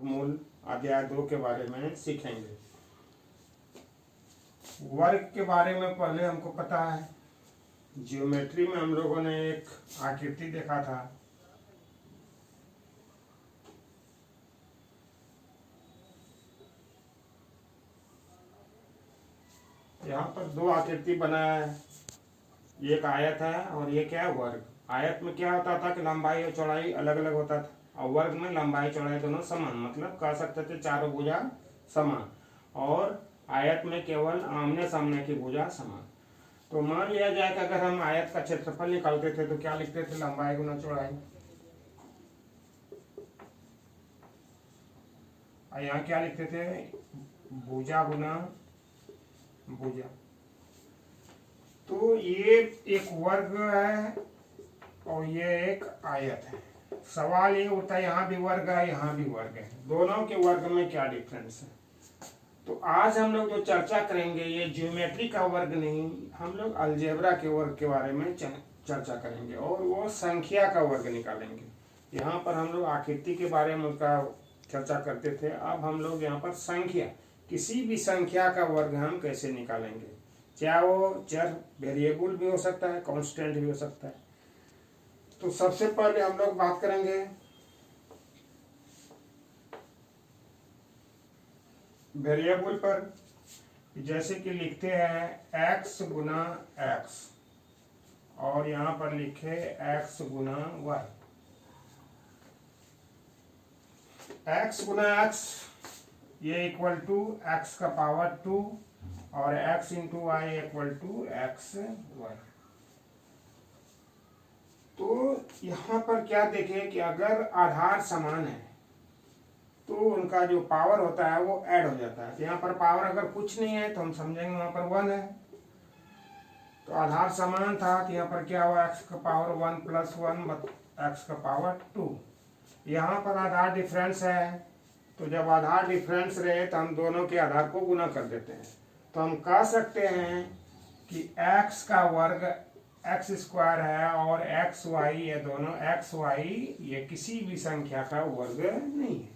वर्गमूल अध्याय 2 के बारे में सीखेंगे। वर्ग के बारे में पहले हमको पता है, ज्योमेट्री में हम लोगों ने एक आकृति देखा था। यहाँ पर दो आकृति बनाया है, एक आयत है और ये क्या है, वर्ग। आयत में क्या होता था कि लंबाई और चौड़ाई अलग अलग होता था, और वर्ग में लंबाई चौड़ाई दोनों समान, मतलब कह सकते थे चारों भुजा समान, और आयत में केवल आमने सामने की भुजा समान। तो मान लिया जाए कि अगर हम आयत का क्षेत्रफल निकालते थे तो क्या लिखते थे, लंबाई गुना चौड़ाई। और यहाँ क्या लिखते थे, भुजा गुना भुजा। तो ये एक वर्ग है और ये एक आयत है। सवाल ये उठता है, यहाँ भी वर्ग है यहाँ भी वर्ग है, दोनों के वर्ग में क्या डिफरेंस है। तो आज हम लोग जो चर्चा करेंगे ये ज्योमेट्री का वर्ग नहीं, हम लोग अलजेब्रा के वर्ग के बारे में चर्चा करेंगे और वो संख्या का वर्ग निकालेंगे। यहाँ पर हम लोग आकृति के बारे में उसका चर्चा करते थे, अब हम लोग यहाँ पर संख्या, किसी भी संख्या का वर्ग हम कैसे निकालेंगे, चाहे वो चर वेरिएबल भी हो सकता है, कांस्टेंट भी हो सकता है। तो सबसे पहले हम लोग बात करेंगे वेरिएबल पर, जैसे कि लिखते हैं x गुना x और यहाँ पर लिखे x गुना y। x गुना x ये इक्वल टू x का पावर 2 और x into Y equal to X Y. तो यहाँ पर क्या देखें कि अगर आधार समान है तो उनका जो पावर होता है वो ऐड हो जाता है। यहाँ पर पावर अगर कुछ नहीं है तो हम समझेंगे वहाँ पर 1 है। तो आधार समान था तो यहाँ पर क्या हुआ, x का पावर 1 प्लस 1 x का पावर 2। यहाँ पर आधार डिफरेंस है, तो जब आधार डिफरेंस रहे तो हम दोनों के आधार को गुना कर देते हैं। तो हम कह सकते हैं कि x का वर्ग x स्क्वायर है और एक्स वाई, ये दोनों एक्स वाई ये किसी भी संख्या का वर्ग नहीं है।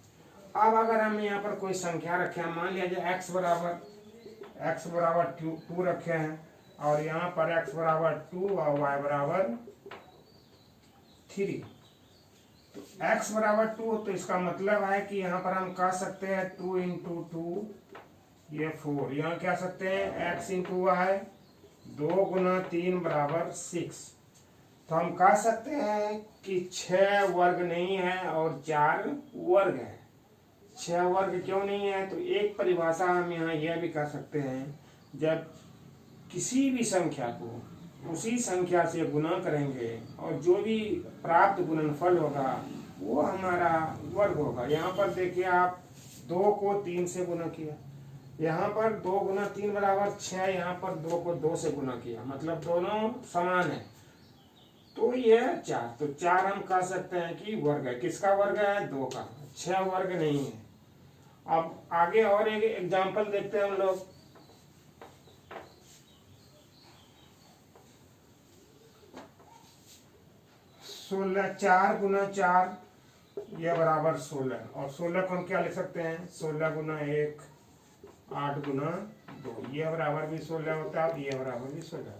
अब अगर हम यहाँ पर कोई संख्या रखे हैं, मान लिया जाए x बराबर 2 रखे हैं और यहाँ पर x बराबर 2 और y बराबर 3। तो x बराबर 2 तो इसका मतलब है कि यहाँ पर हम कह सकते हैं 2 इंटू 2 ये 4, यहाँ कह सकते हैं x इंटू वाई 2 गुना 3 बराबर 6। तो हम कह सकते हैं कि 6 वर्ग नहीं है और 4 वर्ग है। 6 वर्ग क्यों नहीं है, तो एक परिभाषा हम यहाँ यह भी कह सकते हैं, जब किसी भी संख्या को उसी संख्या से गुना करेंगे और जो भी प्राप्त गुणनफल होगा वो हमारा वर्ग होगा। यहाँ पर देखिए आप 2 को 3 से गुना किया, यहाँ पर 2 गुना 3 बराबर 6, यहाँ पर 2 को 2 से गुना किया, मतलब दोनों समान है। तो ये 4, तो 4 हम कह सकते हैं कि वर्ग है। किसका वर्ग है, 2 का, 6 वर्ग नहीं है। अब आगे और एक एग्जांपल देखते हैं हम लोग। सोलह, 4 गुना 4 ये बराबर 16, और 16 को हम क्या लिख सकते हैं, 16 गुना 1 8 गुना 2, ये बराबर भी 16 होता है, ये बराबर भी 16 होता है।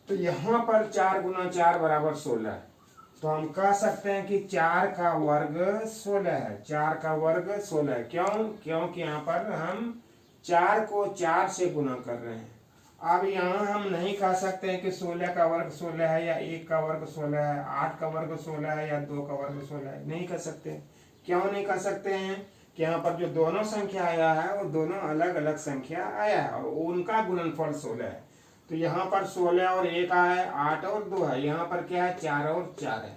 तो यहाँ पर 4 गुना 4 बराबर 16, तो हम कह सकते हैं कि 4 का वर्ग 16 है। 4 का वर्ग 16 है, क्यों, क्योंकि यहाँ पर हम 4 को 4 से गुना कर रहे हैं। अब यहाँ हम नहीं कह सकते हैं कि 16 का वर्ग 16 है या 1 का वर्ग 16 है, 8 का वर्ग 16 है या 2 का वर्ग 16 है, नहीं कह सकते। क्यों नहीं कह सकते हैं कि यहाँ पर जो दोनों संख्या आया है वो दोनों अलग अलग संख्या आया है और उनका गुणनफल 16 है। तो यहाँ पर 16 और 1 है, 8 और 2 है, यहाँ पर क्या है, 4 और 4 है।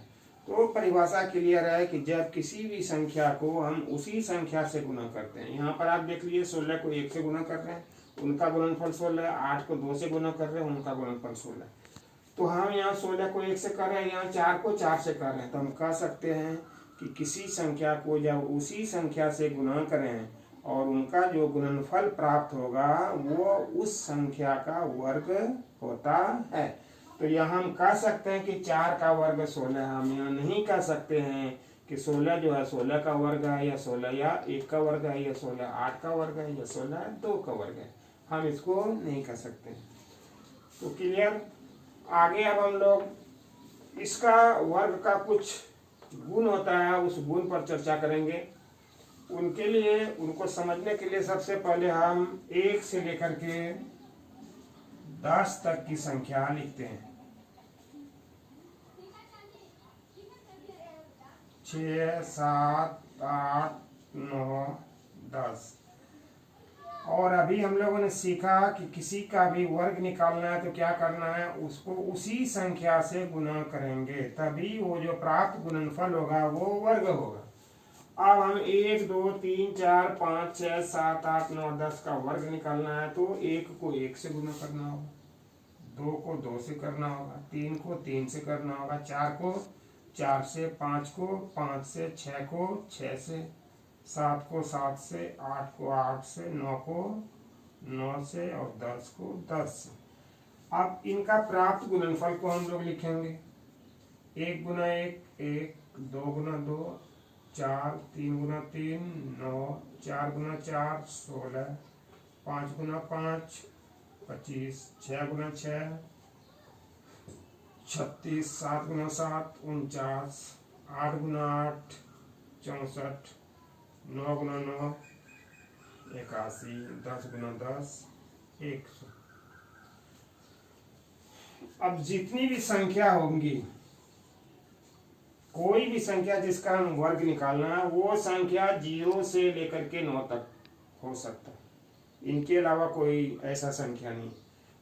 तो परिभाषा क्लियर है कि जब किसी भी संख्या को हम उसी संख्या से गुना करते हैं, यहाँ पर आप देख लीजिए 16 को 1 से गुना कर रहे हैं, उनका गुणनफल 16 है, 8 को 2 से गुना कर रहे हैं, उनका गुणनफल 16 है। तो हम यहाँ 16 को 1 से कर रहे हैं, यहाँ 4 को 4 से कर रहे हैं, तो हम कह सकते हैं कि किसी संख्या को जब उसी संख्या से गुना करें और उनका जो गुणनफल प्राप्त होगा वो उस संख्या का वर्ग होता है। तो यहाँ हम कह सकते हैं कि 4 का वर्ग 16 है। हम यहाँ नहीं कह सकते हैं कि 16 जो है 16 का वर्ग है या 16 या 1 का वर्ग है या 16 8 का वर्ग है या 16 2 का वर्ग है, हम इसको नहीं कर सकते। तो क्लियर। आगे अब हम लोग इसका वर्ग का कुछ गुण होता है, उस गुण पर चर्चा करेंगे। उनके लिए, उनको समझने के लिए सबसे पहले हम 1 से लेकर के 10 तक की संख्या लिखते हैं। 6 7 8 9 10। और अभी हम लोगों ने सीखा कि किसी का भी वर्ग निकालना है तो क्या करना है, उसको उसी संख्या से गुणा करेंगे, तभी वो जो प्राप्त गुणनफल होगा वो वर्ग होगा। अब हम 1 2 3 4 5 6 7 8 9 10 का वर्ग निकालना है तो 1 को 1 से गुणा करना होगा, 2 को 2 से करना होगा, 3 को 3 से करना होगा, 4 को 4 से, 5 को 5 से, 6 को 6 से, 7 को 7 से, 8 को 8 से, 9 को 9 से और 10 को 10 से। अब इनका प्राप्त गुणनफल को हम लोग लिखेंगे। 1 गुना 1 1, 2 गुना 2 4, 3 गुना 3 9, 4 गुना 4 16, 5 गुना 5 25, 6 गुना 6 36, 7 गुना 7 49, 8 गुना 8 64, 9 गुना 9 81, 10 गुना 10 100। अब जितनी भी संख्या होंगी, कोई भी संख्या जिसका हम वर्ग निकालना है, वो संख्या 0 से लेकर के 9 तक हो सकता है, इनके अलावा कोई ऐसा संख्या नहीं।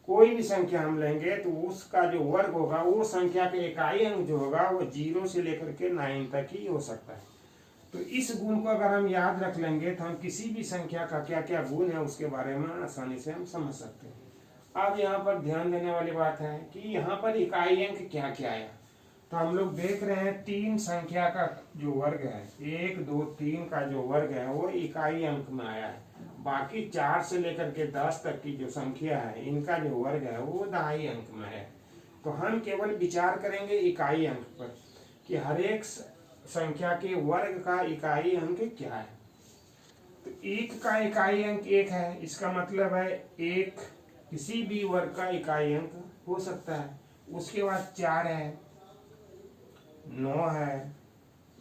कोई भी संख्या हम लेंगे तो उसका जो वर्ग होगा, वो संख्या के इकाई अंक जो होगा वो 0 से लेकर के 9 तक ही हो सकता है। तो इस गुण को अगर हम याद रख लेंगे तो हम किसी भी संख्या का क्या क्या गुण है उसके बारे में आसानी से हम समझ सकते हैं। अब यहाँ पर ध्यान देने वाली बात है कि यहाँ पर इकाई अंक क्या क्या है। तो हम लोग देख रहे हैं 3 संख्या का जो वर्ग है, 1 2 3 का जो वर्ग है वो इकाई अंक में आया है। बाकी 4 से लेकर के 10 तक की जो संख्या है, इनका जो वर्ग है वो दहाई अंक में है। तो हम केवल विचार करेंगे इकाई अंक पर कि हर एक संख्या के वर्ग का इकाई अंक क्या है। तो 1 का इकाई अंक 1 है, इसका मतलब है 1 किसी भी वर्ग का इकाई अंक हो सकता है। उसके बाद 4 है, 9 है,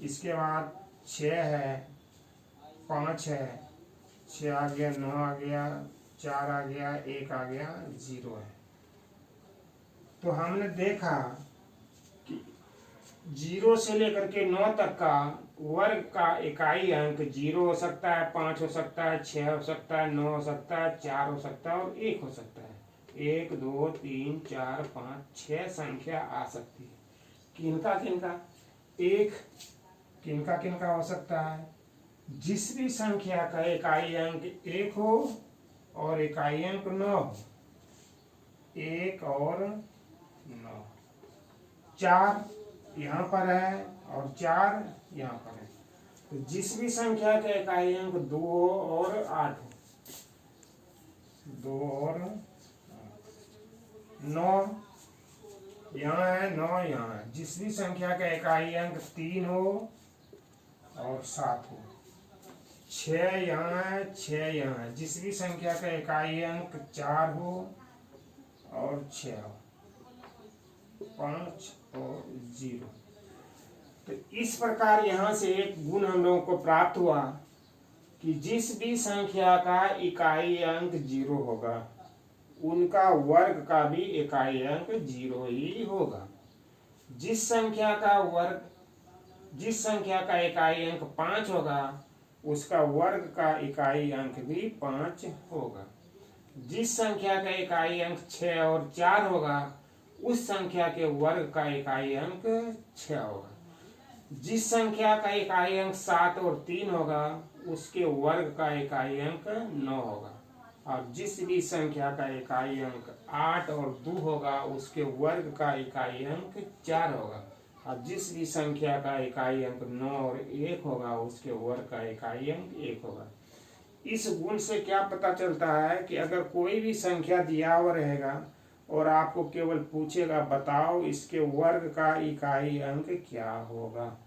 इसके बाद 6 है, 5 है, 6 आ गया, 9 आ गया, 4 आ गया, 1 आ गया, 0 है। तो हमने देखा कि 0 से लेकर के 9 तक का वर्ग का इकाई अंक 0 हो सकता है, 5 हो सकता है, 6 हो सकता है, 9 हो सकता है, 4 हो सकता है और 1 हो सकता है। 1 2 3 4 5 6 संख्या आ सकती है। किनका किनका? एक किनका किनका हो सकता है? जिस भी संख्या का इकाई अंक 1 हो और इकाई अंक 9 हो। 1 और 9। 4 यहाँ पर है और 4 यहाँ पर है। तो जिस भी संख्या का इकाई अंक 2 हो और 8 हो। 2 और 9 यहाँ है, 9 यहाँ है। जिस भी संख्या का इकाई अंक 3 हो और 7 हो। 6 यहाँ है, 6 यहाँ है। जिस भी संख्या का इकाई अंक 4 हो और 6 हो। 5 और 0। तो इस प्रकार यहाँ से एक गुण हम लोगों को प्राप्त हुआ कि जिस भी संख्या का इकाई अंक 0 होगा, उनका वर्ग का भी इकाई अंक 0 ही होगा। जिस संख्या का इकाई अंक 5 होगा, उसका वर्ग का इकाई अंक भी 5 होगा। जिस संख्या का इकाई अंक 6 और 4 होगा, उस संख्या के वर्ग का इकाई अंक 6 होगा। जिस संख्या का इकाई अंक 7 और 3 होगा, उसके वर्ग का इकाई अंक 9 होगा। और जिस भी संख्या का इकाई अंक 8 और 2 होगा, उसके वर्ग का इकाई अंक 4 होगा। और जिस भी संख्या का इकाई अंक 9 और 1 होगा, उसके वर्ग का इकाई अंक 1 होगा। इस गुण से क्या पता चलता है कि अगर कोई भी संख्या दिया हुआ रहेगा और आपको केवल पूछेगा बताओ इसके वर्ग का इकाई अंक क्या होगा,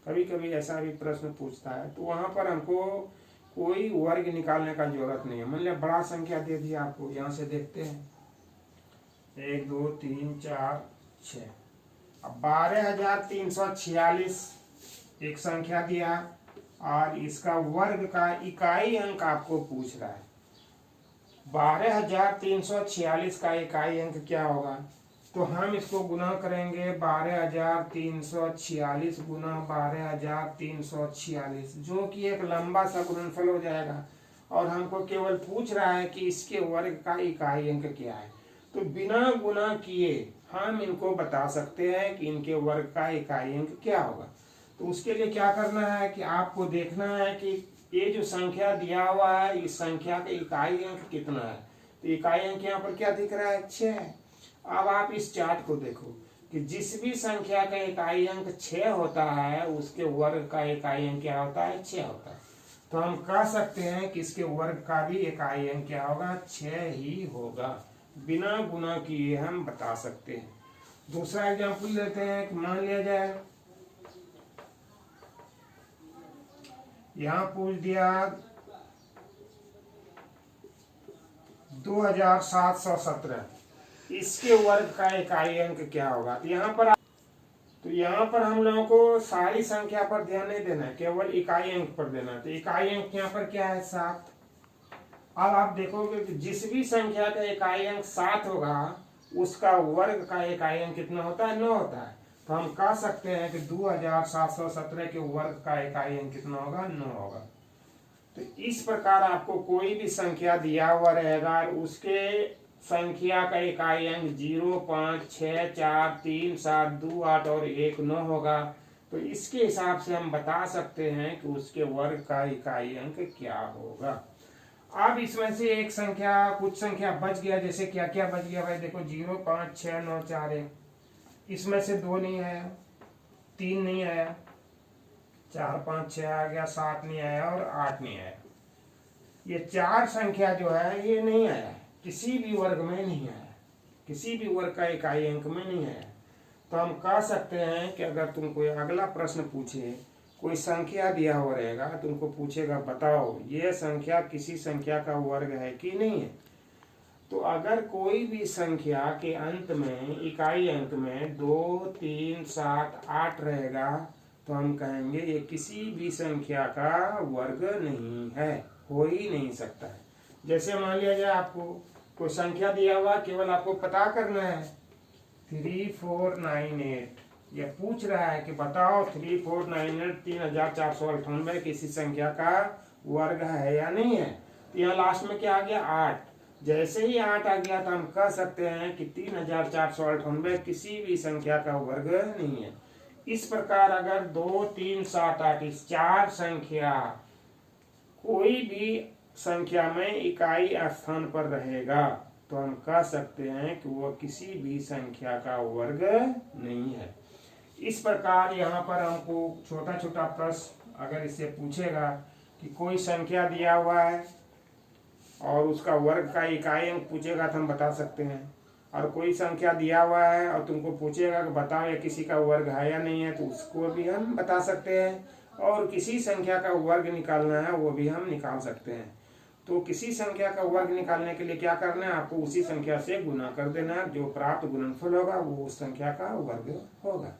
कभी कभी ऐसा भी प्रश्न पूछता है, तो वहां पर हमको कोई वर्ग निकालने का जरूरत नहीं है। मान लिया बड़ा संख्या दे दिया आपको, यहाँ से देखते हैं 1 2 3 4 6। अब 12,346 एक संख्या दिया और इसका वर्ग का इकाई अंक आपको पूछ रहा है। 12,346 का इकाई अंक क्या होगा? तो हम इसको गुना करेंगे 12,346 गुना 12,346, जो कि एक लंबा सा गुणनफल हो जाएगा। और हमको केवल पूछ रहा है कि इसके वर्ग का इकाई अंक क्या है। तो बिना गुना किए हम इनको बता सकते हैं कि इनके वर्ग का इकाई अंक क्या होगा। तो उसके लिए क्या करना है कि आपको देखना है कि ये जो संख्या दिया हुआ है, इस संख्या का इकाई अंक कितना है। तो इकाई अंक यहाँ पर क्या दिख रहा है? 6। अब आप इस चार्ट को देखो कि जिस भी संख्या का इकाई अंक 6 होता है, उसके वर्ग का इकाई अंक क्या होता है? 6 होता है। तो हम कह सकते हैं कि इसके वर्ग का भी इकाई अंक क्या होगा? 6 ही होगा। बिना गुना किए हम बता सकते हैं। दूसरा एग्जाम्पल लेते हैं कि मान लिया जाए यहां पूछ दिया 2717, इसके वर्ग का इकाई अंक क्या होगा। तो यहाँ पर हम लोगों को सारी संख्या पर ध्यान नहीं देना है, केवल इकाई अंक पर देना है। तो इकाई अंक यहाँ पर क्या है? 7। अब आप देखोगे कि जिस भी संख्या का इकाई अंक 7 होगा, उसका वर्ग का इकाई अंक कितना होता है? 9 होता है। तो हम कह सकते हैं कि 2717 के वर्ग का इकाई अंक कितना होगा? 9 होगा। तो इस प्रकार आपको कोई भी संख्या दिया हुआ रहेगा, उसके संख्या का इकाई अंक 0 5 6 4 3 7 2 8 और 1 9 होगा। तो इसके हिसाब से हम बता सकते हैं कि उसके वर्ग का इकाई अंक क्या होगा। अब इसमें से एक संख्या, कुछ संख्या बच गया। जैसे क्या क्या बच गया भाई? देखो 0 5 6 9 4 1, इसमें से 2 नहीं आया, 3 नहीं आया, 4 5 6 आ गया, 7 नहीं आया और 8 नहीं आया। ये 4 संख्या जो है ये नहीं आया, किसी भी वर्ग में नहीं आया, किसी भी वर्ग का इकाई अंक में नहीं आया। तो हम कह सकते हैं कि अगर तुमको अगला प्रश्न पूछे, कोई संख्या दिया हुआ रहेगा, तुमको पूछेगा बताओ ये संख्या किसी संख्या का वर्ग है कि नहीं है। तो अगर कोई भी संख्या के अंत में इकाई अंक में 2 3 7 8 रहेगा, तो हम कहेंगे ये किसी भी संख्या का वर्ग नहीं है, हो ही नहीं सकता है। जैसे मान लिया जाए आपको कोई संख्या दिया हुआ, केवल आपको पता करना है 3498, ये पूछ रहा है कि बताओ 3498 3498 किसी संख्या का वर्ग है या नहीं है। तो यहाँ लास्ट में क्या आ गया? 8। जैसे ही 8 आ गया तो हम कह सकते हैं कि 3498 किसी भी संख्या का वर्ग नहीं है। इस प्रकार अगर 2 3 7 8 इस 4 संख्या कोई भी संख्या में इकाई स्थान पर रहेगा, तो हम कह सकते हैं कि वह किसी भी संख्या का वर्ग नहीं है। इस प्रकार यहाँ पर हमको छोटा छोटा प्रश्न अगर इससे पूछेगा कि कोई संख्या दिया हुआ है और उसका वर्ग का इकाई अंक पूछेगा तो हम बता सकते हैं। और कोई संख्या दिया हुआ है और तुमको पूछेगा कि बताओ ये किसी का वर्ग है या नहीं है, तो उसको भी हम बता सकते हैं। और किसी संख्या का वर्ग निकालना है वो भी हम निकाल सकते हैं। तो किसी संख्या का वर्ग निकालने के लिए क्या करना है? आपको उसी संख्या से गुना कर देना, जो प्राप्त गुणनफल होगा वो उस संख्या का वर्ग होगा।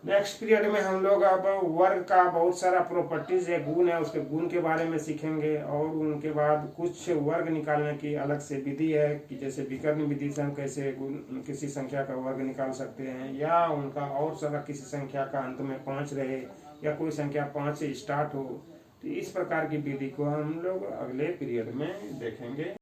नेक्स्ट पीरियड में हम लोग अब वर्ग का बहुत सारा प्रॉपर्टीज है, गुण है, उसके गुण के बारे में सीखेंगे। और उनके बाद कुछ वर्ग निकालने की अलग से विधि है कि जैसे विकर्ण विधि से हम कैसे किसी संख्या का वर्ग निकाल सकते हैं, या उनका और सारा किसी संख्या का अंत में 5 रहे या कोई संख्या 5 से स्टार्ट हो। तो इस प्रकार की विधि को हम लोग अगले पीरियड में देखेंगे।